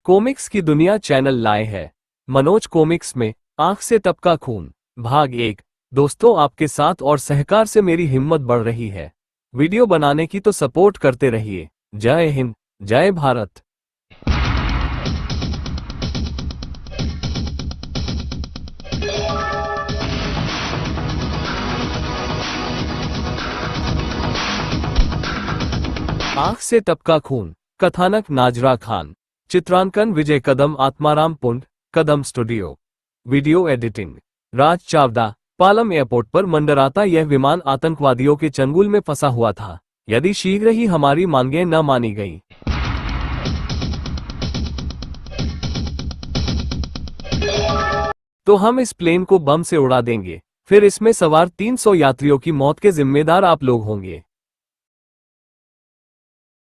Comics की दुनिया channel लाए है मनोज कॉमिक्स में आंख से टपका खून भाग 1। दोस्तों, आपके साथ और सहकार से मेरी हिम्मत बढ़ रही है। वीडियो बनाने की तो सपोर्ट करते रहिए। जय हिंद, जय भारत। आंख से टपका खून। कथानक नाजरा खान। चित्रांकन विजय कदम, आत्माराम पुंड, कदम स्टूडियो। वीडियो एडिटिंग राज चावदा। पालम एयरपोर्ट पर मंडराता यह विमान आतंकवादियों के चंगुल में फंसा हुआ था। यदि शीघ्र ही हमारी मांगें न मानी गईं, तो हम इस प्लेन को बम से उड़ा देंगे। फिर इसमें सवार 300 यात्रियों की मौत के जिम्मेदार आप लोग होंगे।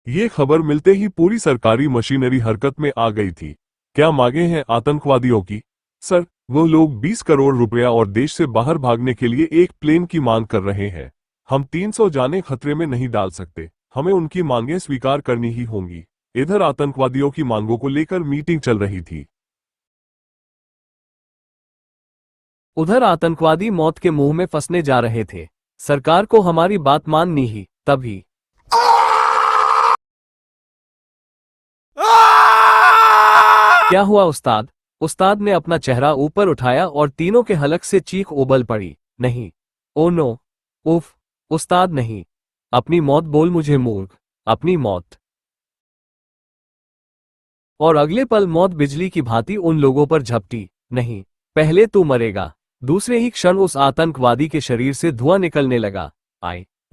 ये खबर मिलते ही पूरी सरकारी मशीनरी हरकत में आ गई थी। क्या मांगे हैं आतंकवादियों की? सर, वो लोग 20 करोड़ रुपया और देश से बाहर भागने के लिए एक प्लेन की मांग कर रहे हैं। हम 300 जाने खतरे में नहीं डाल सकते। हमें उनकी मांगें स्वीकार करनी ही होंगी। इधर आतंकवादियों की मांगों को लेकर मीटिंग चल रही थी। उधर आतंकवादी मौत के मुंह में फंसने जा रहे थे। सरकार को हमारी बात माननी ही। तभी क्या हुआ उस्ताद? उस्ताद ने अपना चेहरा ऊपर उठाया और तीनों के हलक से चीख उबल पड़ी। नहीं, ओ नो, उफ, उस्ताद नहीं। अपनी मौत बोल मुझे मूर्ख, अपनी मौत। और अगले पल मौत बिजली की भांति उन लोगों पर झपटी। नहीं, पहले तू मरेगा। दूसरे ही क्षण उस आतंकवादी के शरीर से धुआं निकलने लगा।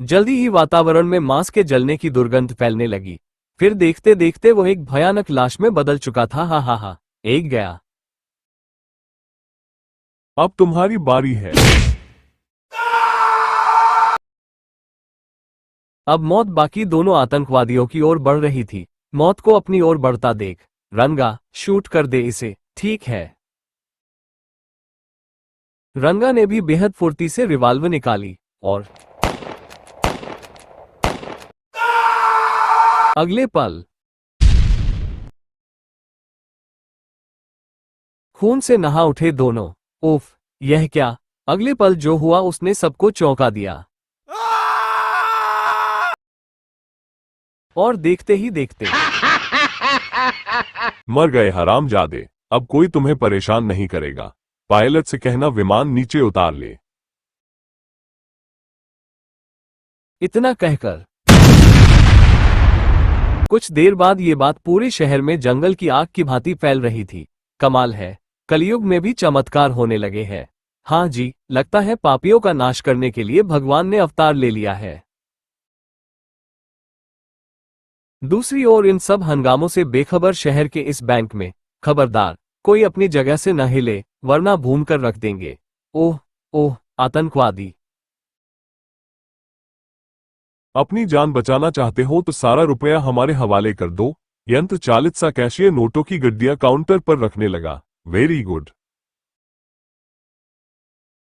जल्दी ही वातावरण में मांस के जलने की दुर्गंध फैलने लगी। फिर देखते देखते वो एक भयानक लाश में बदल चुका था। हा, एक गया। अब तुम्हारी बारी है। अब मौत बाकी दोनों आतंकवादियों की ओर बढ़ रही थी। मौत को अपनी ओर बढ़ता देख, रंगा, शूट कर दे इसे, ठीक है? रंगा ने भी बेहद फुर्ती से रिवाल्वर निकाली और अगले पल खून से नहा उठे दोनों। उफ, यह क्या? अगले पल जो हुआ उसने सबको चौंका दिया। और देखते ही देखते मर गए हरामजादे। अब कोई तुम्हें परेशान नहीं करेगा। पायलट से कहना विमान नीचे उतार ले। इतना कहकर कुछ देर बाद ये बात पूरे शहर में जंगल की आग की भांति फैल रही थी। कमाल है, कलयुग में भी चमत्कार होने लगे हैं। हाँ जी, लगता है पापियों का नाश करने के लिए भगवान ने अवतार ले लिया है। दूसरी ओर इन सब हंगामों से बेखबर शहर के इस बैंक में, खबरदार, कोई अपनी जगह से न हिले, वरना भून कर रख देंगे। ओह ओह, आतंकवादी। अपनी जान बचाना चाहते हो तो सारा रुपया हमारे हवाले कर दो। यंत्र चालित सा कैशियर नोटों की गड्डियां काउंटर पर रखने लगा। Very good.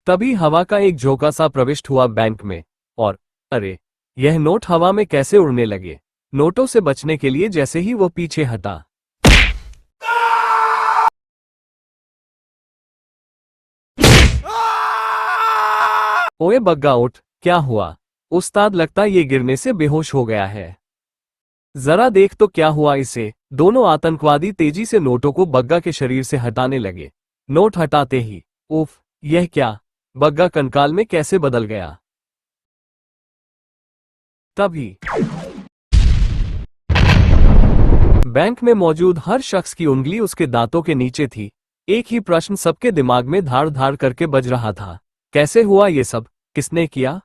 तभी हवा का एक झोंका सा प्रविष्ट हुआ बैंक में, और अरे, यह नोट हवा में कैसे उड़ने लगे। नोटों से बचने के लिए जैसे ही वो पीछे हटा, ओए बग्गा उठ, क्या हुआ? उस्ताद, लगता ये गिरने से बेहोश हो गया है। जरा देख तो क्या हुआ इसे। दोनों आतंकवादी तेजी से नोटों को बग्गा के शरीर से हटाने लगे। नोट हटाते ही, उफ, यह क्या? बग्गा कंकाल में कैसे बदल गया? तभी बैंक में मौजूद हर शख्स की उंगली उसके दांतों के नीचे थी। एक ही प्रश्न सबके दिमाग में धाड़ धाड़ करके बज रहा था। कैसे हुआ ये सब? किसने किया?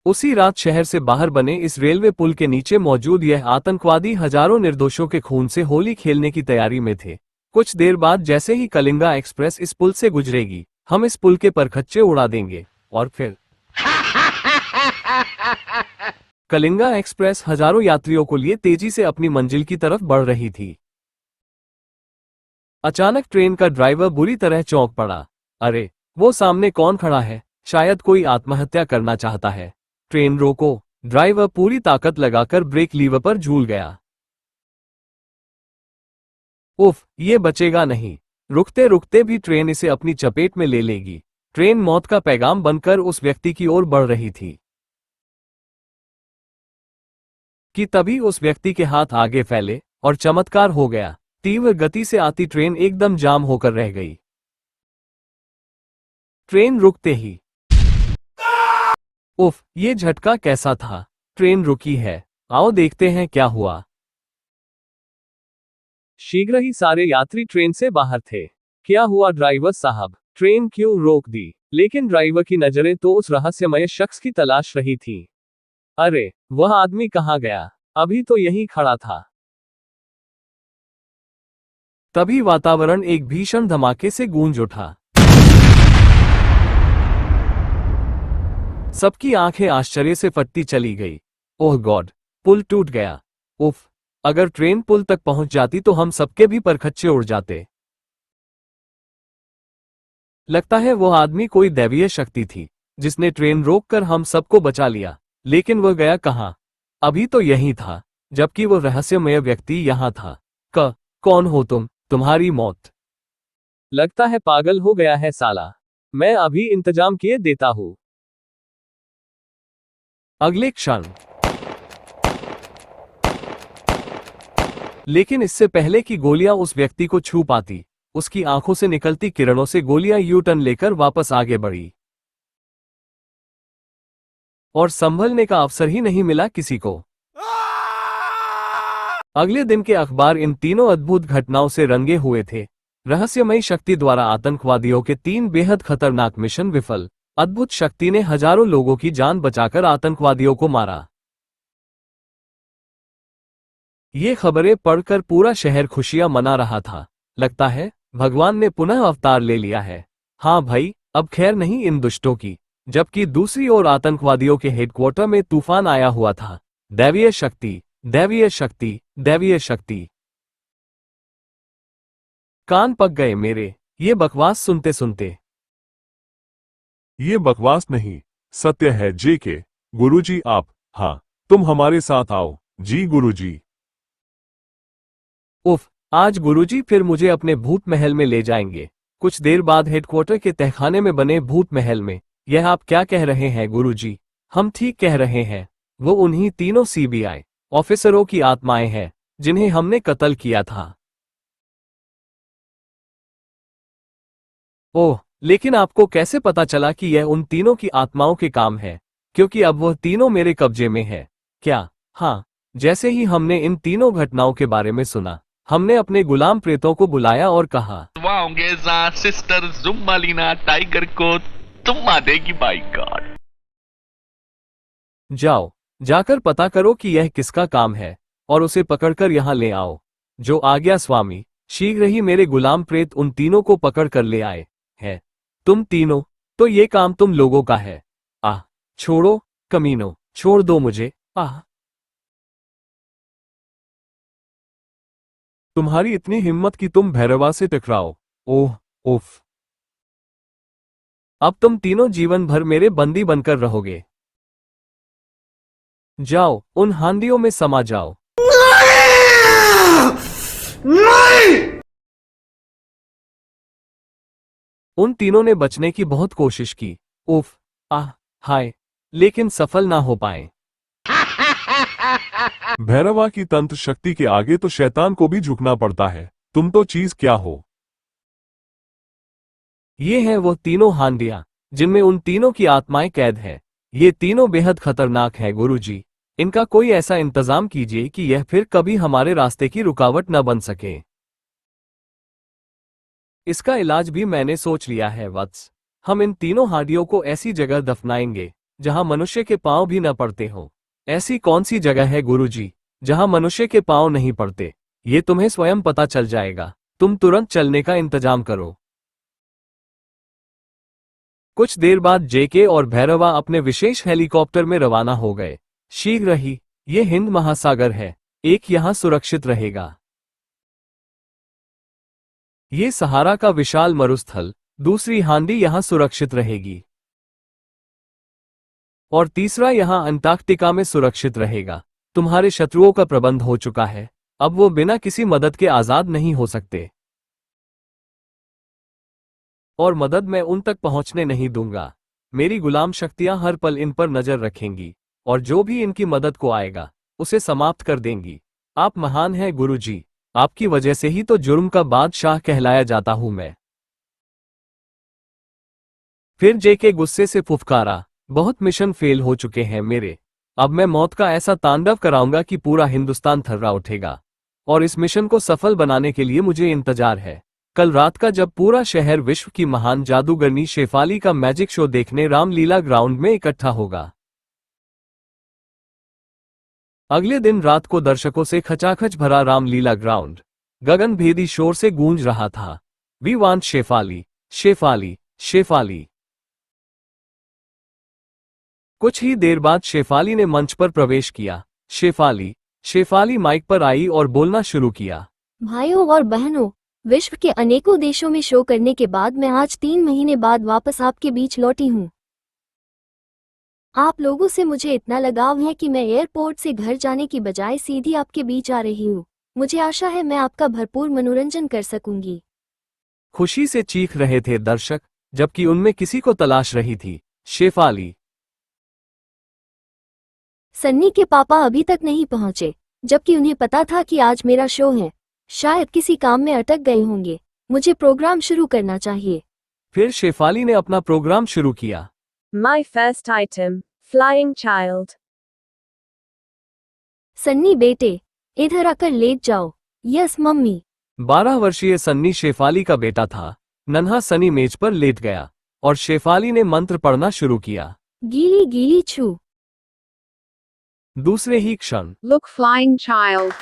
उसी रात शहर से बाहर बने इस रेलवे पुल के नीचे मौजूद यह आतंकवादी हजारों निर्दोषों के खून से होली खेलने की तैयारी में थे। कुछ देर बाद जैसे ही कलिंगा एक्सप्रेस इस पुल से गुजरेगी, हम इस पुल के परखच्चे उड़ा देंगे। और फिर कलिंगा एक्सप्रेस हजारों यात्रियों को लिए तेजी से अपनी मंजिल की तरफ बढ़ रही थी। अचानक ट्रेन का ड्राइवर बुरी तरह चौंक पड़ा। अरे, वो सामने कौन खड़ा है? शायद कोई आत्महत्या करना चाहता है। ट्रेन रोको, ड्राइवर पूरी ताकत लगाकर ब्रेक लीवर पर झूल गया। उफ, ये बचेगा नहीं। रुकते रुकते भी ट्रेन इसे अपनी चपेट में ले लेगी। ट्रेन मौत का पैगाम बनकर उस व्यक्ति की ओर बढ़ रही थी कि तभी उस व्यक्ति के हाथ आगे फैले और चमत्कार हो गया। तीव्र गति से आती ट्रेन एकदम जाम होकर रह गई। ट्रेन रुकते ही उफ, ये झटका कैसा था। ट्रेन रुकी है, आओ देखते हैं क्या हुआ। शीघ्र ही सारे यात्री ट्रेन से बाहर थे। क्या हुआ ड्राइवर साहब, ट्रेन क्यों रोक दी? लेकिन ड्राइवर की नजरें तो उस रहस्यमय शख्स की तलाश रही थी। अरे, वह आदमी कहाँ गया? अभी तो यहीं खड़ा था। तभी वातावरण एक भीषण धमाके से गूंज उठा। सबकी आंखें आश्चर्य से फटती चली गई। ओह गॉड, पुल टूट गया। उफ, अगर ट्रेन पुल तक पहुंच जाती तो हम सबके भी परखच्चे उड़ जाते। लगता है वो आदमी कोई दैवीय शक्ति थी जिसने ट्रेन रोककर हम सबको बचा लिया। लेकिन वह गया कहां? अभी तो यही था, जबकि वो रहस्यमय व्यक्ति यहां था। कौन हो तुम? तुम्हारी मौत। लगता है पागल हो गया है साला। मैं अभी इंतजाम किए देता हूं। अगले क्षण लेकिन इससे पहले कि गोलियां उस व्यक्ति को छू पाती, उसकी आंखों से निकलती किरणों से गोलियां यू टर्न लेकर वापस आगे बढ़ी और संभलने का अवसर ही नहीं मिला किसी को। अगले दिन के अखबार इन तीनों अद्भुत घटनाओं से रंगे हुए थे। रहस्यमयी शक्ति द्वारा आतंकवादियों के 3 बेहद खतरनाक मिशन विफल। अद्भुत शक्ति ने हजारों लोगों की जान बचाकर आतंकवादियों को मारा। ये खबरें पढ़कर पूरा शहर खुशियां मना रहा था। लगता है भगवान ने पुनः अवतार ले लिया है। हाँ भाई, अब खैर नहीं इन दुष्टों की। जबकि दूसरी ओर आतंकवादियों के हेडक्वार्टर में तूफान आया हुआ था। दैवीय शक्ति, दैवीय शक्ति, दैवीय शक्ति। कान पक गए मेरे, ये बकवास सुनते सुनते। ये बकवास नहीं, सत्य है जेके। गुरुजी आप, हाँ, तुम हमारे साथ आओ। जी गुरुजी। उफ, आज गुरुजी फिर मुझे अपने भूत महल में ले जाएंगे। कुछ देर बाद हेडक्वार्टर के तहखाने में बने भूत महल में। यह आप क्या कह रहे हैं गुरुजी? हम ठीक कह रहे हैं। वो उन्हीं तीनों सीबीआई ऑफिसरों की आत्माएं हैं जिन्हें हमने कत्ल किया था। ओह, लेकिन आपको कैसे पता चला कि यह उन तीनों की आत्माओं के काम है? क्योंकि अब वह तीनों मेरे कब्जे में है। क्या? हाँ, जैसे ही हमने इन तीनों घटनाओं के बारे में सुना, हमने अपने गुलाम प्रेतों को बुलाया और कहा, होंगे सिस्टर जुम्मालीना टाइगर को तुम मार देगी बाई गॉड। जाओ, जाकर पता करो कि यह किसका काम है और उसे पकड़कर यहाँ ले आओ। जो आज्ञा स्वामी। शीघ्र ही मेरे गुलाम प्रेत उन तीनों को पकड़ कर ले आए हैं। तुम तीनों, तो ये काम तुम लोगों का है। आह, छोड़ो कमीनों, छोड़ दो मुझे। आह, तुम्हारी इतनी हिम्मत कि तुम भैरवा से टकराओ। ओह, उफ। अब तुम तीनों जीवन भर मेरे बंदी बनकर रहोगे। जाओ, उन हांडियों में समा जाओ। उन तीनों ने बचने की बहुत कोशिश की। उफ, आह, हाय, लेकिन सफल ना हो पाए। भैरवा की तंत्र शक्ति के आगे तो शैतान को भी झुकना पड़ता है। तुम तो चीज क्या हो? ये हैं वो तीनों हांडियां जिनमें उन तीनों की आत्माएं कैद हैं। ये तीनों बेहद खतरनाक हैं गुरुजी। इनका कोई ऐसा इंतजाम कीजिए कि यह फिर कभी हमारे रास्ते की रुकावट न बन सके। इसका इलाज भी मैंने सोच लिया है वत्स। हम इन तीनों हांडियों को ऐसी जगह दफनाएंगे जहां मनुष्य के पांव भी न पड़ते हों। ऐसी कौन सी जगह है गुरुजी जहां मनुष्य के पांव नहीं पड़ते? ये तुम्हें स्वयं पता चल जाएगा। तुम तुरंत चलने का इंतजाम करो। कुछ देर बाद जेके और भैरवा अपने विशेष हेलीकॉप्टर में रवाना हो गए। शीघ्र ही, ये हिंद महासागर है, एक यहां सुरक्षित रहेगा। ये सहारा का विशाल मरुस्थल, दूसरी हांडी यहां सुरक्षित रहेगी। और तीसरा यहाँ अंटार्कटिका में सुरक्षित रहेगा। तुम्हारे शत्रुओं का प्रबंध हो चुका है, अब वो बिना किसी मदद के आजाद नहीं हो सकते, और मदद मैं उन तक पहुंचने नहीं दूंगा। मेरी गुलाम शक्तियां हर पल इन पर नजर रखेंगी, और जो भी इनकी मदद को आएगा उसे समाप्त कर देंगी। आप महान हैं गुरुजी, आपकी वजह से ही तो जुर्म का बादशाह कहलाया जाता हूं मैं। फिर जेके गुस्से से फुफकारा, बहुत मिशन फेल हो चुके हैं मेरे। अब मैं मौत का ऐसा तांडव कराऊंगा कि पूरा हिंदुस्तान थर्रा उठेगा, और इस मिशन को सफल बनाने के लिए मुझे इंतजार है कल रात का, जब पूरा शहर विश्व की महान जादूगरनी शेफाली का मैजिक शो देखने रामलीला ग्राउंड में इकट्ठा होगा। अगले दिन रात को दर्शकों से खचाखच भरा रामलीला ग्राउंड गगनभेदी शोर से गूंज रहा था। We want Shefali, Shefali, Shefali. कुछ ही देर बाद शेफाली ने मंच पर प्रवेश किया। शेफाली, शेफाली माइक पर आई और बोलना शुरू किया। भाइयों और बहनों, विश्व के अनेकों देशों में शो करने के बाद मैं आज 3 महीने बाद वापस आपके बीच लौटी हूँ। आप लोगों से मुझे इतना लगाव है कि मैं एयरपोर्ट से घर जाने की बजाय सीधी आपके बीच आ रही हूँ। मुझे आशा है मैं आपका भरपूर मनोरंजन कर सकूंगी। खुशी से चीख रहे थे दर्शक, जबकि उनमें किसी को तलाश रही थी शेफाली। सन्नी के पापा अभी तक नहीं पहुंचे, जबकि उन्हें पता था कि आज मेरा शो है। शायद किसी काम में अटक गए होंगे। मुझे प्रोग्राम शुरू करना चाहिए। फिर शेफाली ने अपना प्रोग्राम शुरू किया। My first item, flying child. Sunny बेटे, इधर आकर लेट जाओ। Yes mummy. 12 वर्षीय सन्नी शेफाली का बेटा था। नन्हा सनी मेज पर लेट गया और शेफाली ने मंत्र पढ़ना शुरू किया। गीली गीली छू। दूसरे ही क्षण Look, flying child.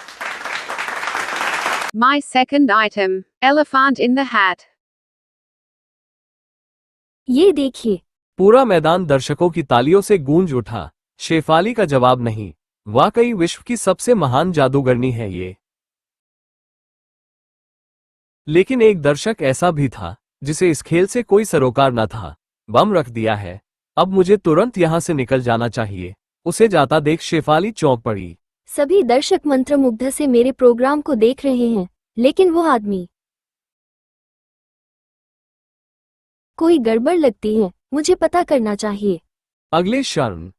My second item, elephant in the hat. ये देखिए। पूरा मैदान दर्शकों की तालियों से गूंज उठा। शेफाली का जवाब नहीं, वाकई विश्व की सबसे महान जादूगरनी है ये। लेकिन एक दर्शक ऐसा भी था जिसे इस खेल से कोई सरोकार न था। बम रख दिया है, अब मुझे तुरंत यहां से निकल जाना चाहिए। उसे जाता देख शेफाली चौंक पड़ी। सभी दर्शक मंत्रमुग्ध से मेरे प्रोग्राम को देख रहे हैं, लेकिन वो आदमी, कोई गड़बड़ लगती है। मुझे पता करना चाहिए। अगले क्षण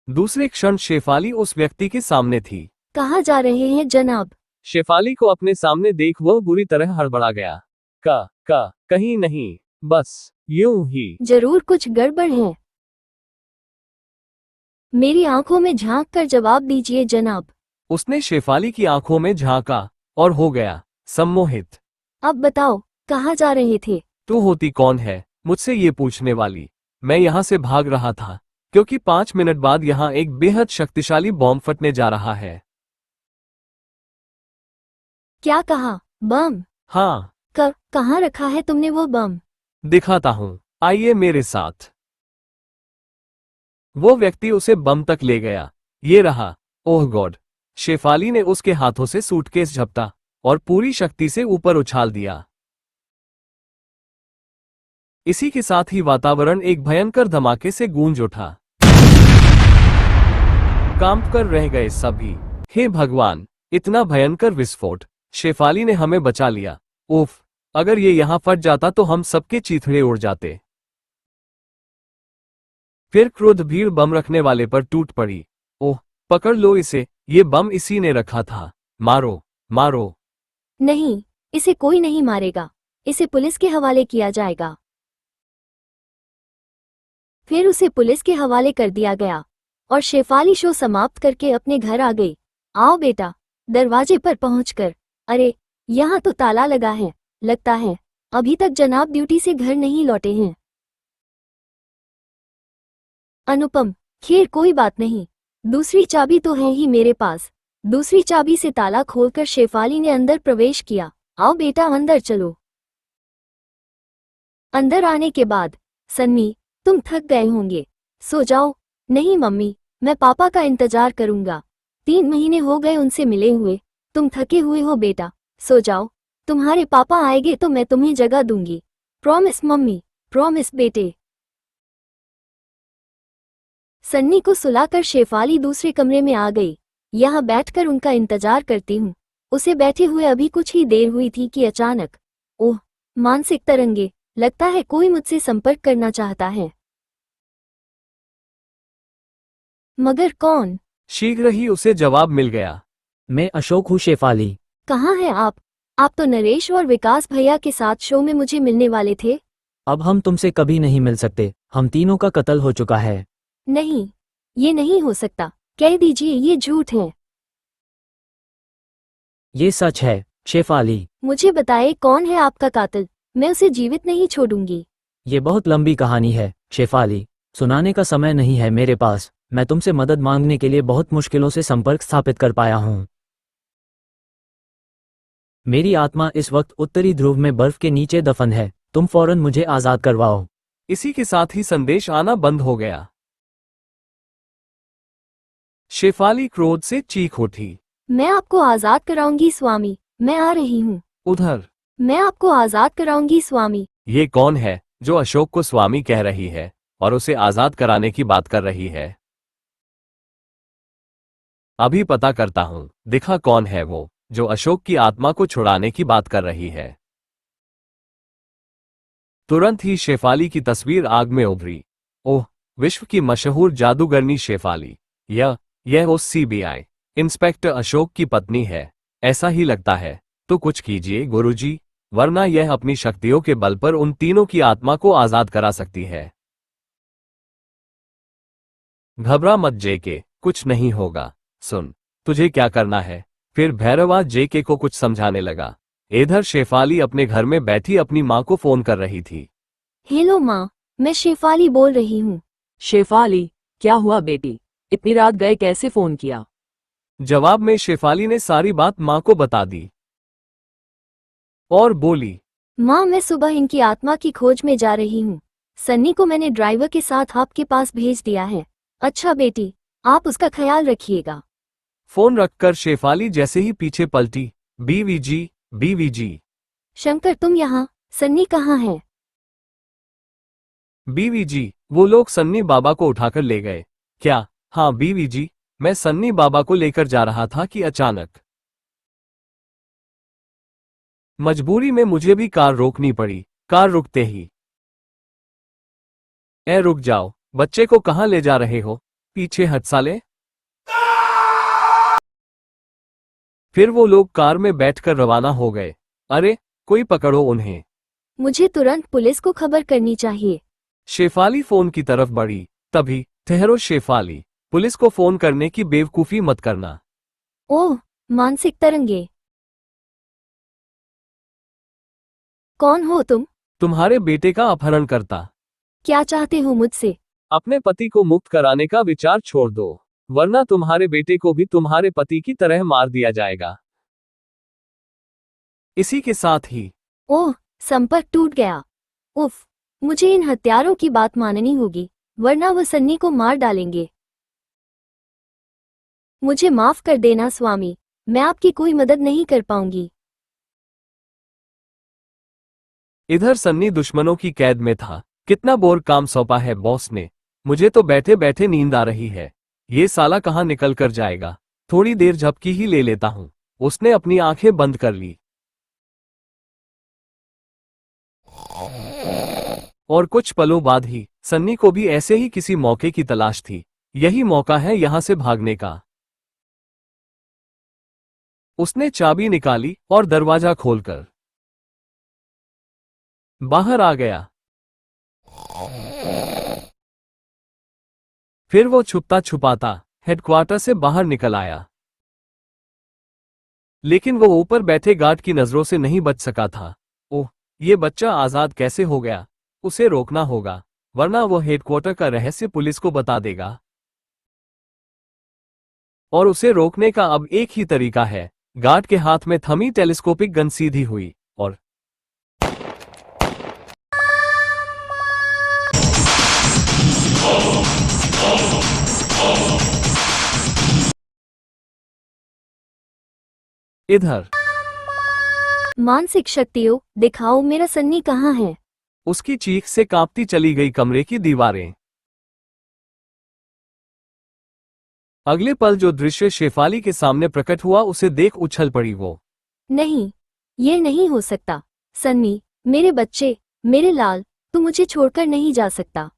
दूसरे क्षण शेफाली उस व्यक्ति के सामने थी। कहाँ जा रहे हैं जनाब? शेफाली को अपने सामने देख वह बुरी तरह हड़बड़ा गया। कहीं नहीं, बस यूं ही। जरूर कुछ गड़बड़ है। मेरी आंखों में झांक कर जवाब दीजिए जनाब। उसने शेफाली की आंखों में झांका और हो गया सम्मोहित। अब बताओ, कहाँ जा रहे थे? तू होती कौन है मुझसे ये पूछने वाली? मैं यहाँ से भाग रहा था क्योंकि 5 मिनट बाद यहाँ एक बेहद शक्तिशाली बॉम्ब फटने जा रहा है। क्या कहा? बम? हाँ, कहाँ रखा है तुमने वो बम? दिखाता हूँ, आइए मेरे साथ। वो व्यक्ति उसे बम तक ले गया। ये रहा। ओह गॉड! शेफाली ने उसके हाथों से सूटकेस झपटा और पूरी शक्ति से ऊपर उछाल दिया। इसी के साथ ही वातावरण एक भयंकर धमाके से गूंज उठा। कांप कर रह गए सभी। हे भगवान, इतना भयंकर विस्फोट! शेफाली ने हमें बचा लिया। उफ, अगर ये यहां फट जाता तो हम सबके चीथड़े उड़ जाते। फिर क्रोध भीड़ बम रखने वाले पर टूट पड़ी। ओह, पकड़ लो इसे, ये बम इसी ने रखा था। मारो, मारो। नहीं, इसे कोई नहीं मारेगा। इसे पुलिस के हवाले किया जाएगा। फिर उसे पुलिस के हवाले कर दिया गया और शेफाली शो समाप्त करके अपने घर आ गई। आओ बेटा, दरवाजे पर पहुंचकर। अरे, यहाँ तो ताला लगा है। लगता है अभी तक जनाब ड्यूटी से घर नहीं लौटे हैं। अनुपम, खैर कोई बात नहीं, दूसरी चाबी तो है ही मेरे पास। दूसरी चाबी से ताला खोलकर शेफाली ने अंदर प्रवेश किया। आओ बेटा, अंदर चलो। अंदर आने के बाद, सन्नी, तुम थक गए होंगे, सो जाओ। नहीं मम्मी, मैं पापा का इंतजार करूंगा। 3 महीने हो गए उनसे मिले हुए। तुम थके हुए हो बेटा, सो जाओ। तुम्हारे पापा आएंगे तो मैं तुम्हें जगह दूंगी। प्रॉमिस मम्मी, प्रॉमिस बेटे। सन्नी को सुलाकर शेफाली दूसरे कमरे में आ गई। यहाँ बैठकर उनका इंतजार करती हूँ। उसे बैठे हुए अभी कुछ ही देर हुई थी कि अचानक, ओह, मानसिक तरंगे, लगता है कोई मुझसे संपर्क करना चाहता है। मगर कौन? शीघ्र ही उसे जवाब मिल गया। मैं अशोक हूँ शेफाली। कहाँ हैं आप? आप तो नरेश और विकास भैया के साथ शो में मुझे मिलने वाले थे। अब हम तुमसे कभी नहीं मिल सकते, हम तीनों का कत्ल हो चुका है। नहीं, ये नहीं हो सकता। कह दीजिए ये झूठ है। ये सच है शेफाली। मुझे बताए कौन है आपका कातिल, मैं उसे जीवित नहीं छोड़ूंगी। ये बहुत लंबी कहानी है शेफाली, सुनाने का समय नहीं है मेरे पास। मैं तुमसे मदद मांगने के लिए बहुत मुश्किलों से संपर्क स्थापित कर पाया हूँ। मेरी आत्मा इस वक्त उत्तरी ध्रुव में बर्फ के नीचे दफन है। तुम फौरन मुझे आजाद करवाओ। इसी के साथ ही संदेश आना बंद हो गया। शेफाली क्रोध से चीख उठी। मैं आपको आजाद कराऊंगी स्वामी, मैं आ रही हूँ। उधर, मैं आपको आजाद कराऊंगी स्वामी। ये कौन है जो अशोक को स्वामी कह रही है और उसे आजाद कराने की बात कर रही है? अभी पता करता हूं, दिखा कौन है वो जो अशोक की आत्मा को छुड़ाने की बात कर रही है। तुरंत ही शेफाली की तस्वीर आग में उभरी। ओह, विश्व की मशहूर जादूगरनी शेफाली। यह उस सीबीआई इंस्पेक्टर अशोक की पत्नी है। ऐसा ही लगता है। तो कुछ कीजिए गुरुजी, वरना यह अपनी शक्तियों के बल पर उन तीनों की आत्मा को आजाद करा सकती है। घबरा मत जेके, कुछ नहीं होगा। सुन, तुझे क्या करना है। फिर भैरवा जेके को कुछ समझाने लगा। इधर शेफाली अपने घर में बैठी अपनी माँ को फोन कर रही थी। हेलो माँ, मैं शेफाली बोल रही हूँ। शेफाली, क्या हुआ बेटी? इतनी रात गए कैसे फोन किया? जवाब में शेफाली ने सारी बात माँ को बता दी और बोली, माँ, मैं सुबह इनकी आत्मा की खोज में जा रही हूँ। सन्नी को मैंने ड्राइवर के साथ आपके पास भेज दिया है। अच्छा बेटी, आप उसका ख्याल रखिएगा। फोन रखकर शेफाली जैसे ही पीछे पलटी, बीवीजी। शंकर, तुम यहाँ? सन्नी कहाँ है? बीवीजी, वो लोग सन्नी बाबा को उठाकर ले गए। क्या? हाँ बीवीजी, मैं सन्नी बाबा को लेकर जा रहा था कि अचानक मजबूरी में मुझे भी कार रोकनी पड़ी। कार रुकते ही, रुक जाओ, बच्चे को कहाँ ले जा रहे हो? पीछे हट साले। फिर वो लोग कार में बैठकर रवाना हो गए। अरे, कोई पकड़ो उन्हें। मुझे तुरंत पुलिस को खबर करनी चाहिए। शेफाली फोन की तरफ बढ़ी। तभी, ठहरो शेफाली, पुलिस को फोन करने की बेवकूफी मत करना। ओह, मानसिक तरंगे। कौन हो तुम? तुम्हारे बेटे का अपहरण करता। क्या चाहते हो मुझसे? अपने पति को मुक्त कराने का विचार छोड़ दो, वरना तुम्हारे बेटे को भी तुम्हारे पति की तरह मार दिया जाएगा। इसी के साथ ही, ओह, संपर्क टूट गया। उफ, मुझे इन हत्यारों की बात माननी होगी, वरना वो सन्नी को मार डालेंगे। मुझे माफ कर देना स्वामी, मैं आपकी कोई मदद नहीं कर पाऊंगी। इधर सन्नी दुश्मनों की कैद में था। कितना बोर काम सौंपा है बॉस ने। मुझे तो बैठे बैठे नींद आ रही है। ये साला कहाँ निकल कर जाएगा। थोड़ी देर झपकी ही ले लेता हूँ। उसने अपनी आंखें बंद कर ली और कुछ पलों बाद ही सन्नी को भी ऐसे ही किसी मौके की तलाश थी। यही मौका है यहां से भागने का। उसने चाबी निकाली और दरवाजा खोलकर बाहर आ गया। फिर वो छुपता छुपाता हेडक्वार्टर से बाहर निकल आया। लेकिन वो ऊपर बैठे गार्ड की नजरों से नहीं बच सका था। ओह, ये बच्चा आजाद कैसे हो गया? उसे रोकना होगा, वरना वो हेडक्वार्टर का रहस्य पुलिस को बता देगा। और उसे रोकने का अब एक ही तरीका है। गार्ड के हाथ में थमी टेलीस्कोपिक गन सीधी हुई और इधर, मानसिक शक्तियों, दिखाओ मेरा सन्नी कहाँ है? उसकी चीख से कांपती चली गई कमरे की दीवारें। अगले पल जो दृश्य शेफाली के सामने प्रकट हुआ उसे देख उछल पड़ी वो। नहीं, ये नहीं हो सकता। सन्नी, मेरे बच्चे, मेरे लाल, तू मुझे छोड़कर नहीं जा सकता।